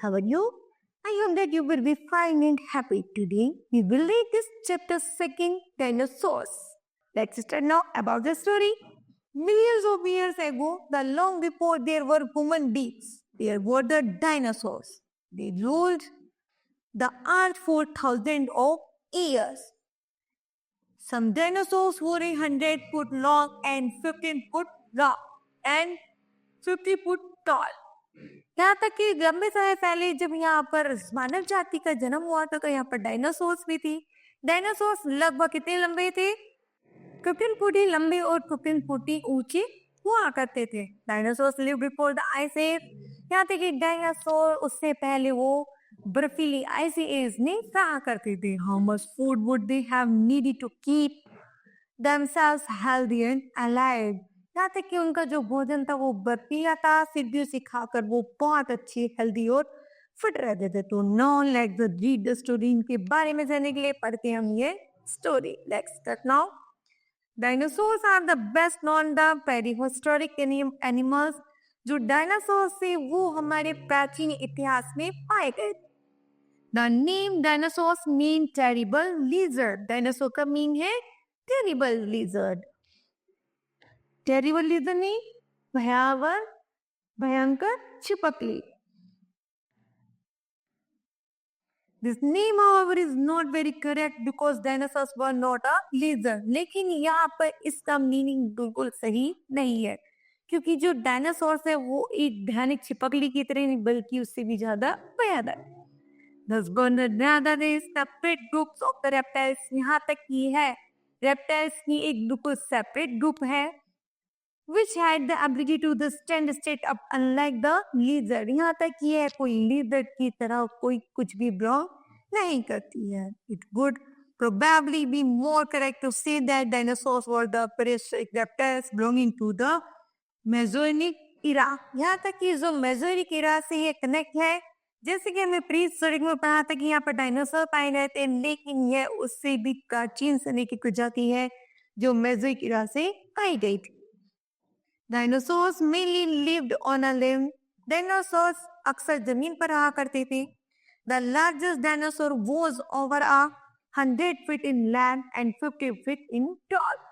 how are you? I hope that you will be fine and happy today. We will read this chapter second, Dinosaurs. Let's start now about the story. Millions of years ago, the long before there were human beings, there were the dinosaurs. They ruled the earth for thousands of years. Some dinosaurs were 100 foot long and 15 foot long and 50 foot tall. यहाँ तक कि लंबे समय पहले जब यहाँ पर मानव जाति का जन्म हुआ था तो यहाँ पर डायनासोर्स भी थी. डायनासोर्स लगभग कितने लंबे थे? 15 फुट ही लंबे और 15 फुट ही ऊंचे हुआ करते थे. Dinosaurs live before the ice age. यहाँ तक कि डायनासोर उससे पहले वो बर्फीली आइसी एज में रहा करते थे. How much food would they have needed to keep themselves healthy and alive. यहाँ तक कि उनका जो भोजन था वो बर्फीला था, फिर भी उसे खाकर वो बहुत अच्छी हेल्दी और फिट रहते थे. तो now let's read the story. इनके बारे में जानने के लिए पढ़ते हैं हम ये story. Let's start now. Dinosaurs are the best known the prehistoric animals. जो डायनासोर्स थे वो हमारे प्राचीन इतिहास में पाए गए. The name dinosaurs mean terrible lizard. Dinosaur का मीन है टेरिबल लिजर्ड. टेरिबल लिजर्ड नहीं, भयावह, भयंकर छिपकली. This name, however, is not very correct because dinosaurs were not a lizard. लेकिन यहाँ पर इसका मीनिंग बिल्कुल सही नहीं है क्योंकि जो डायनासोर्स है वो एक भयानक छिपकली की तरह नहीं बल्कि उससे भी ज्यादा भयानक. Thus, rather than separate groups of the reptiles. यहाँ तक की है रेप्टाइल्स की एक बिल्कुल सेपरेट ग्रुप है which had the ability to the stand straight up unlike the lizard. यहाँ तक कि है कोई lizard की तरह कोई कुछ भी belong नहीं करती है. It would probably be more correct to say that dinosaurs were the prehistoric reptiles belonging to the Mesozoic era. यहाँ तक कि जो Mesozoic era से ये कनेक्ट है. जैसे कि हमने प्रीहिस्टोरिक में पढ़ा था कि यहाँ पर डायनासोर पाए गए थे लेकिन यह उससे भी प्राचीन समय की प्रजाति है जो मेसोजोइक इरा से पाई गई थी. Dinosaurs mainly lived on a land. Dinosaurs अक्सर जमीन पर रहा करते थे. The largest dinosaur was over 100 feet in length and 50 feet in tall.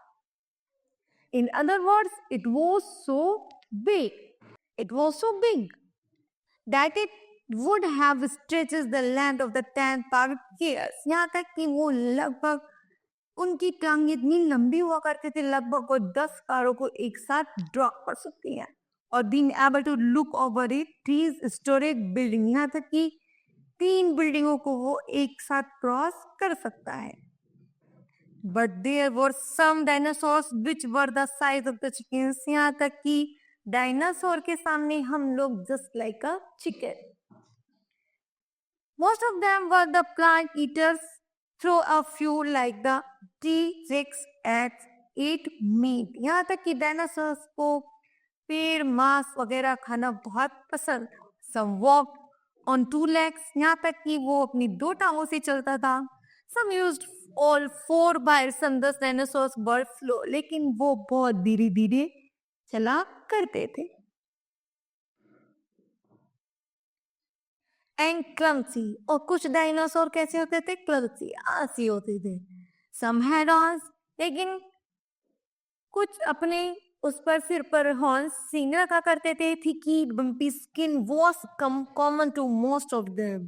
In other words, it was so big that it would have stretches the length of the 10 power years. यहाँ तक कि वो लगभग उनकी टांग इतनी लंबी हुआ करते थे लगभग वो 10 कारों को एक साथ ड्रॉप कर सकती हैं. और being able to look over it 3 storage building. यहाँ तक कि 3 बिल्डिंगों को वो एक साथ क्रॉस कर सकता है. But there were some dinosaurs which were the size of the chickens. यहाँ तक कि डायनासोर के सामने हम लोग just like a chicken. Most of them were the plant eaters, though a few like the T-Rex ate meat. यहाँ तक कि डायनासोर्स को पेड़ मांस वगैरह खाना बहुत पसंद. Some walked on 2 legs. यहाँ तक कि वो अपनी 2 टांगों से चलता था. Some used all 4 by some dinosaurs were slow. लेकिन वो बहुत धीरे धीरे चला करते थे. And clumsy. और कुछ डायनासोर कैसे होते थे? क्लमसी, आलसी होते थे. सम हैड हॉर्न्स. लेकिन कुछ अपने उस पर सिर पर हॉर्न्स सींग रखा करते थे. Thick bumpy skin was common to most of them.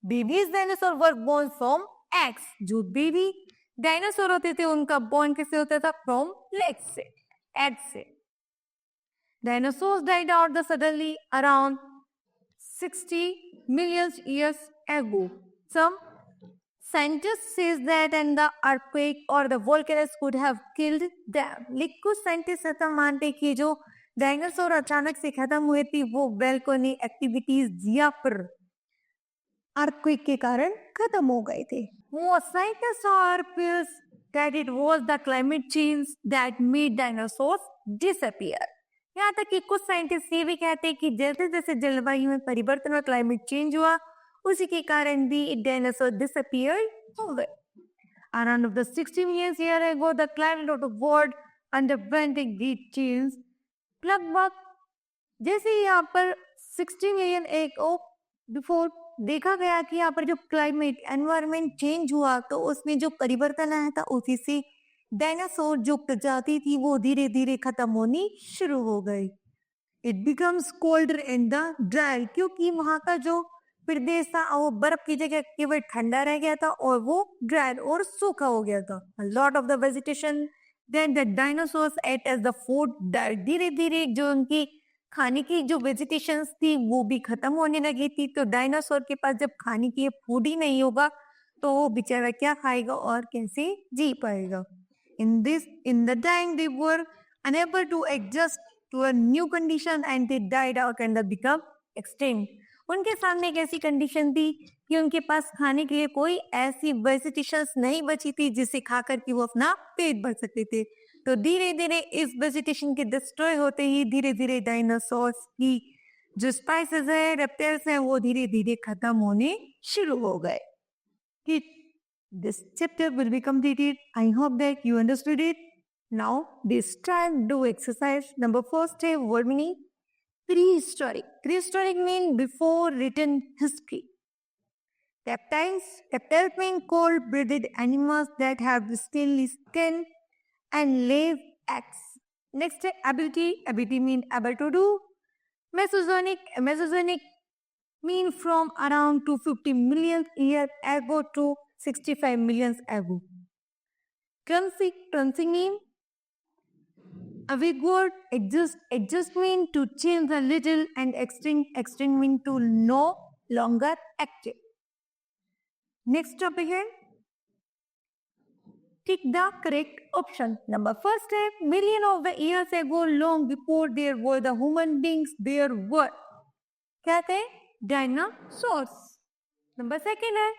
Babies dinosaur were born from eggs. जो बेबी डायनासोर होते थे उनका बोर्न कैसे होता था? फ्रॉम लेग्स से, एग से. Dinosaurs died out the suddenly around 60 million years ago. Some scientists says that and the earthquake or the volcanoes could have killed them. लेकिन कुछ साइंटिस्ट ऐसा मानते कि जो डायनासोर अचानक से खत्म हुए थे वो वोल्केनिक एक्टिविटीज या फिर अर्थक्वेक के कारण खत्म हो गए थे. वो साइंटिस्ट और feels that it was the climate change that made dinosaurs disappear. यहाँ तक कि कुछ साइंटिस्ट ये भी कहते हैं कि जैसे जैसे जलवायु में परिवर्तन और क्लाइमेट चेंज हुआ उसी के कारण भी डायनासोर डिसअपीयर हो गए. Around of the 60 million years ago, the climate of the world underwent a great change. लगभग जैसे यहाँ पर 60 मिलियन बिफोर देखा गया कि यहाँ पर जो क्लाइमेट एनवायरनमेंट चेंज हुआ तो उसमें जो परिवर्तन आया था उसी से डायनासोर जो प्रजाति थी वो धीरे धीरे खत्म होनी शुरू हो गई. It becomes colder and the dry, क्योंकि वहां का जो प्रदेश था वो बर्फ की जगह केवल ठंडा रह गया था और वो ड्राई और सूखा हो गया था. Lot of the vegetation then the dinosaurs ate as the food died. धीरे धीरे जो उनकी खाने की जो वेजिटेशन थी वो भी खत्म होने लगी थी. तो डायनासोर के पास जब खाने की फूड ही नहीं होगा तो वो बेचारा क्या खाएगा और कैसे जी पाएगा. In the time they were unable to adjust to a new condition and they died out and they become extinct. उनके सामने एक ऐसी कंडीशन थी कि उनके पास खाने के लिए कोई ऐसी वेजिटेशंस नहीं बची थी जिसे खाकर कि वो अपना पेट भर सकते थे. तो धीरे धीरे इस वेजिटेशन के डिस्ट्रॉय होते ही धीरे धीरे डायनासोर्स की जो स्पाइसेस है, रेप्टाइल्स हैं, वो धीरे धीरे खत्म होने शुरू हो गए. This chapter will be completed. I hope that you understood it. Now, this time do exercise. Number first, word meaning prehistoric. Prehistoric means before written history. Reptiles mean cold-blooded animals that have scaly skin and lay eggs. Next, ability means able to do. Mesozoic mean from around 250 million years ago to 65 million ago. Transition mean a big word, adjust mean to change a little, and extinct mean to no longer active. Next topic here. Tick the correct option. Number first step, million of the years ago, long before there were the human beings, there were. क्या थे? Dinosaurs. Number second है,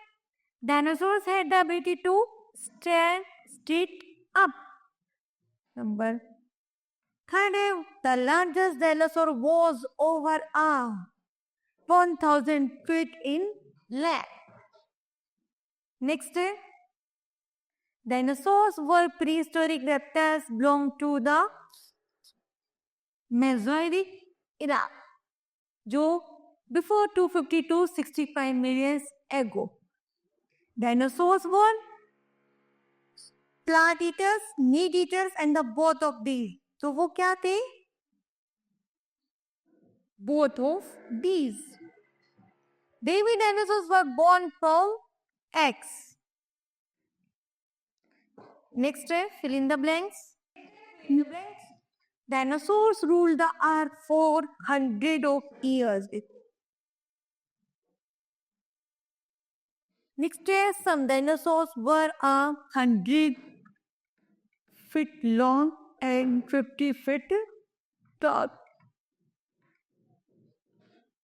dinosaurs had the ability to stand straight up. Number third है, the largest dinosaur was over 1,000 feet in length. Next है, dinosaurs were prehistoric reptiles belong to the Mesozoic era, जो before 250 to 65 million ago. Dinosaurs were plant eaters, meat eaters, and the both of these. तो वो क्या थे? Both of these. Baby dinosaurs were born from eggs. Next, fill in the blanks. Dinosaurs ruled the earth for hundreds of years. Next, some dinosaurs were 100 feet long and 50 feet tall.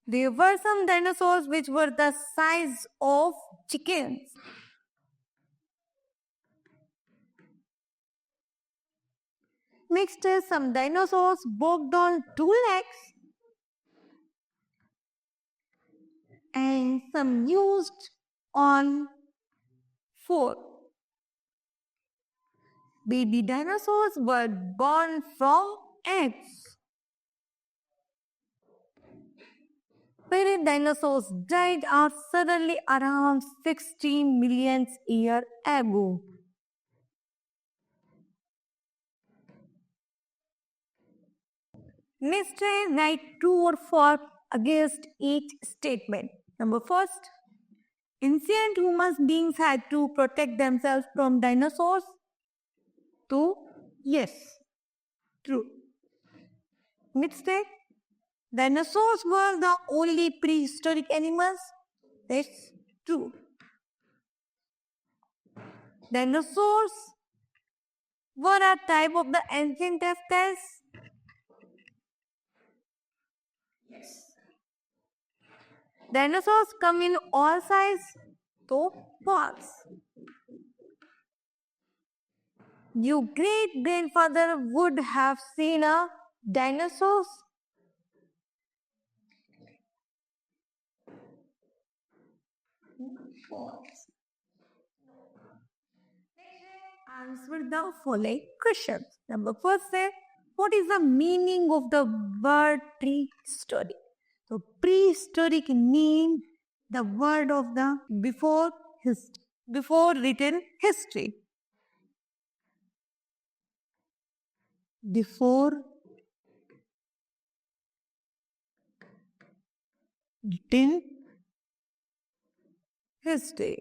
There were some dinosaurs which were the size of chickens. Next, some dinosaurs walked on two legs and some used on four. Baby dinosaurs were born from eggs. Parent dinosaurs died out suddenly around 16 million years ago. Next, write true or false against each statement. Number first, ancient human beings had to protect themselves from dinosaurs. So, yes, true. Next, dinosaurs were the only prehistoric animals. That's true. Dinosaurs were a type of the ancient reptiles. Yes. Dinosaurs come in all sizes. So, false. Your great grandfather would have seen a dinosaur. False. Answer the following questions. Number first, what is the meaning of the word prehistoric? So, prehistoric means the word of the before written history. Before written history.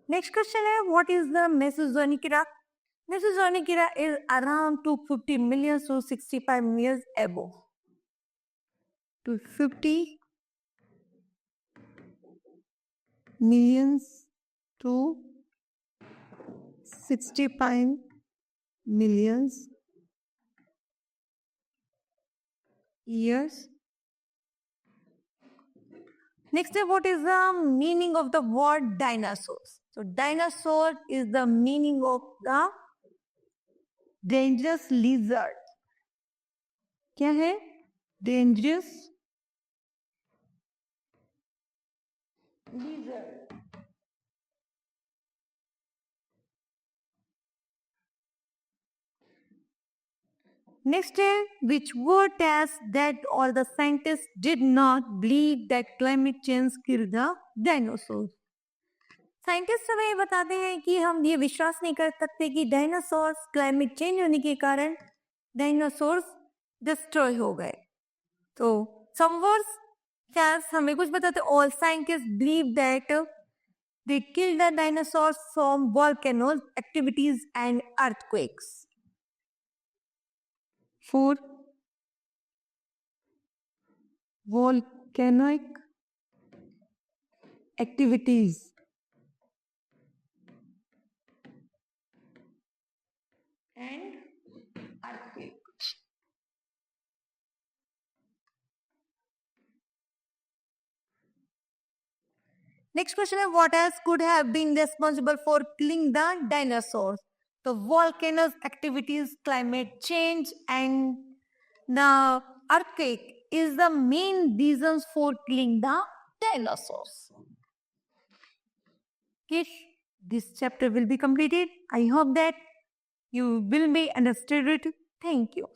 Next question is, what is the Mesozoic era? Mesozoic era is around 250 million to 65 years ago. 250 millions to 65 millions years. Next, what is the meaning of the word dinosaurs? So, dinosaur is the meaning of the dangerous lizard. क्या है? Dangerous lizard. Next, which word tells that all the scientists did not believe that climate change killed the dinosaurs. Scientist हमें ये बताते हैं कि हम ये विश्वास नहीं कर सकते कि डायनासोर्स क्लाइमेट चेंज होने के कारण डायनासोर्स डिस्ट्रॉय हो गए. तो सम वर्ड्स हमें कुछ बताते हैं. All scientist believe that they killed the dinosaurs from volcanoes, activities and earthquakes. 4. Volcanic activities. And earthquake. Next question is, what else could have been responsible for killing the dinosaurs? The volcanoes, activities, climate change and the earthquake is the main reasons for killing the dinosaurs. Okay, this chapter will be completed. I hope that you will be understood it. Thank you.